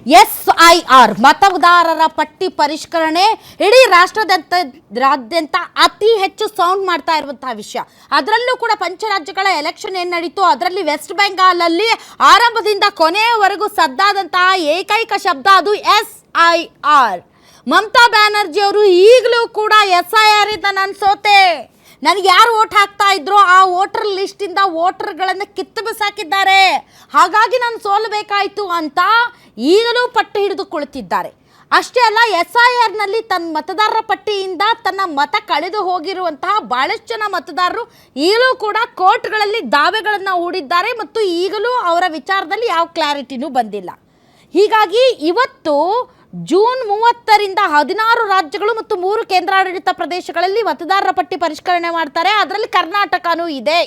SIR ಮತದಾರರ ಪಟ್ಟಿ ಪರಿಷ್ಕರಣೆ ಇಡೀ ರಾಷ್ಟ್ರದಾದ್ಯಂತ ಅತಿ ಹೆಚ್ಚು ಸೌಂಡ್ ಮಾಡ್ತಾ ಇರುವಂತಹ ವಿಷಯ. ಅದರಲ್ಲೂ ಕೂಡ ಪಂಚರಾಜ್ಯಗಳ ಎಲೆಕ್ಷನ್ ಏನು ನಡೀತು, ಅದರಲ್ಲಿ ವೆಸ್ಟ್ ಬೆಂಗಾಲ್ ಅಲ್ಲಿ ಆರಂಭದಿಂದ ಕೊನೆಯವರೆಗೂ ಸದ್ದಾದಂತಹ ಏಕೈಕ ಶಬ್ದ ಅದು SIR. ಮಮತಾ ಬ್ಯಾನರ್ಜಿ ಅವರು ಈಗಲೂ ಕೂಡ SIR ಇಂದ ನಾನು ಸೋತೆ, ನನಗೆ ಯಾರು ವೋಟ್ ಹಾಕ್ತಾ ಇದ್ರು ಆ ವೋಟರ್ ಲಿಸ್ಟಿಂದ ವೋಟರ್ಗಳನ್ನು ಕಿತ್ತು ಬಿಸಾಕಿದ್ದಾರೆ, ಹಾಗಾಗಿ ನಾನು ಸೋಲಬೇಕಾಯಿತು ಅಂತ ಈಗಲೂ ಪಟ್ಟು ಹಿಡಿದು ಕುಳಿತಿದ್ದಾರೆ. ಅಷ್ಟೇ ಅಲ್ಲ, SIRನಲ್ಲಿ ತನ್ನ ಮತದಾರರ ಪಟ್ಟಿಯಿಂದ ತನ್ನ ಮತ ಕಳೆದು ಹೋಗಿರುವಂತಹ ಭಾಳಷ್ಟು ಜನ ಮತದಾರರು ಈಗಲೂ ಕೂಡ ಕೋರ್ಟ್ಗಳಲ್ಲಿ ದಾವೆಗಳನ್ನು ಹೂಡಿದ್ದಾರೆ ಮತ್ತು ಈಗಲೂ ಅವರ ವಿಚಾರದಲ್ಲಿ ಯಾವ ಕ್ಲಾರಿಟಿನೂ ಬಂದಿಲ್ಲ. ಹೀಗಾಗಿ ಇವತ್ತು ಜೂನ್ 30ರಿಂದ 16 ರಾಜ್ಯಗಳು ಮತ್ತು 3 ಕೇಂದ್ರಾಡಳಿತ ಪ್ರದೇಶಗಳಲ್ಲಿ ಮತದಾರರ ಪಟ್ಟಿ ಪರಿಷ್ಕರಣೆ ಮಾಡ್ತಾರೆ. ಅದರಲ್ಲಿ ಕರ್ನಾಟಕನೂ ಇದೆ.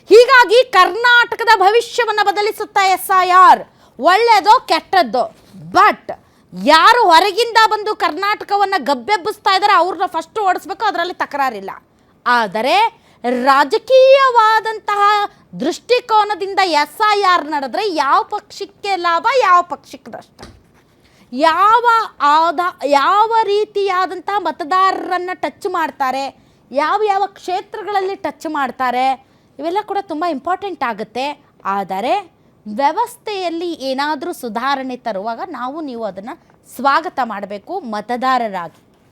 ಹೀಗಾಗಿ ಕರ್ನಾಟಕದ ಭವಿಷ್ಯವನ್ನು ಬದಲಿಸುತ್ತಾ SIR ಒಳ್ಳೆಯದೋ ಕೆಟ್ಟದ್ದೋ, ಬಟ್ ಯಾರು ಹೊರಗಿಂದ ಬಂದು ಕರ್ನಾಟಕವನ್ನು ಗಬ್ಬೆಬ್ಬಿಸ್ತಾ ಇದ್ದಾರೆ ಅವ್ರನ್ನ ಫಸ್ಟ್ ಓಡಿಸ್ಬೇಕು, ಅದರಲ್ಲಿ ತಕರಾರಿಲ್ಲ. ಆದರೆ ರಾಜಕೀಯವಾದಂತಹ ದೃಷ್ಟಿಕೋನದಿಂದ SIR ನಡೆದ್ರೆ ಯಾವ ಪಕ್ಷಕ್ಕೆ ಲಾಭ, ಯಾವ ಪಕ್ಷಕ್ಕೆ ನಷ್ಟ, ಯಾವ ರೀತಿಯಾದಂಥ ಮತದಾರರನ್ನು ಟಚ್ ಮಾಡ್ತಾರೆ, ಯಾವ ಕ್ಷೇತ್ರಗಳಲ್ಲಿ ಟಚ್ ಮಾಡ್ತಾರೆ, ಇವೆಲ್ಲ ಕೂಡ ತುಂಬ ಇಂಪಾರ್ಟೆಂಟ್ ಆಗುತ್ತೆ. ಆದರೆ ವ್ಯವಸ್ಥೆಯಲ್ಲಿ ಏನಾದರೂ ಸುಧಾರಣೆ ತರುವಾಗ ನೀವು ಅದನ್ನು ಸ್ವಾಗತ ಮಾಡಬೇಕು ಮತದಾರರಾಗಿ.